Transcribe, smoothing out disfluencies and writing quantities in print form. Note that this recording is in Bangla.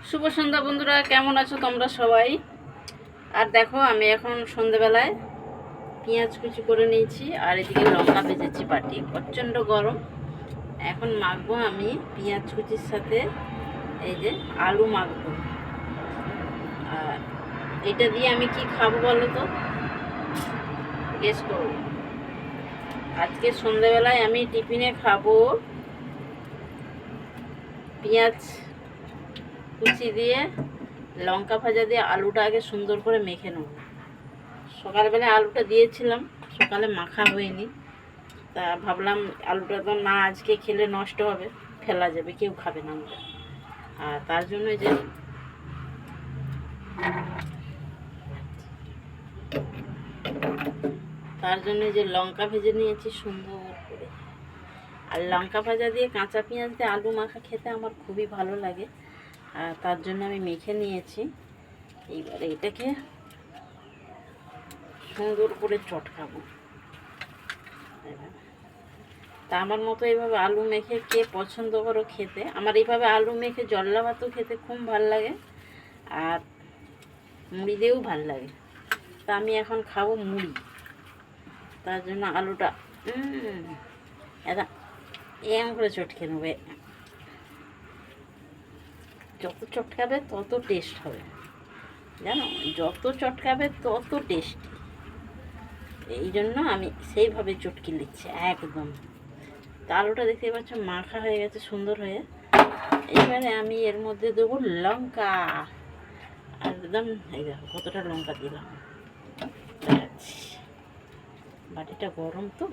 শুভ সন্ধ্যা বন্ধুরা, কেমন আছো তোমরা সবাই? আর দেখো, আমি এখন সন্ধ্যেবেলায় পেঁয়াজ কুচি করে নিয়েছি আর এদিকে লঙ্কা ভেজেছি বাটি। প্রচণ্ড গরম। এখন মাখবো আমি পেঁয়াজ কুচির সাথে এই যে আলু মাখবো। আর এটা দিয়ে আমি কি খাবো বলো তো, গেস করো। আজকে সন্ধ্যেবেলায় আমি টিফিনে খাবো পেঁয়াজ কুচি দিয়ে লঙ্কা ভাজা দিয়ে আলুটা আগে সুন্দর করে মেখে নেব। সকালবেলা আলুটা দিয়েছিলাম, সকালে মাখা হয়নি, তা ভাবলাম আলুটা তো না আজকে খেলে নষ্ট হবে, ফেলা যাবে, কেউ খাবে না আমরা। আর তার জন্য যে লঙ্কা ভেজে নিয়েছি সুন্দর করে। আর লঙ্কা ভাজা দিয়ে কাঁচা পেঁয়াজ দিয়ে আলু মাখা খেতে আমার খুবই ভালো লাগে। আর তার জন্য আমি মেখে নিয়েছি। এইবারে এটাকে সুন্দর করে চটকাবো। তা আমার মতো এইভাবে আলু মেখে কে পছন্দ করো খেতে? আমার এইভাবে আলু মেখে জল্লা ভাতও খেতে খুব ভাল লাগে, আর মুড়ি দিয়েও ভাল লাগে। তা আমি এখন খাবো মুড়ি, তার জন্য আলুটা এটা এরকম করে চটকে নেবে। যত চটকাবে তত টেস্ট হবে, জানো, যত চটকাবে তত টেস্টি। এই জন্য আমি সেইভাবে চটকে নিচ্ছি একদম। তা আলুটা দেখতে পাচ্ছ মাখা হয়ে গেছে সুন্দর হয়ে। এবারে আমি এর মধ্যে দেবো লঙ্কা। একদম এই দেখো কতটা লঙ্কা দিলাম। বাটিটা গরম তো,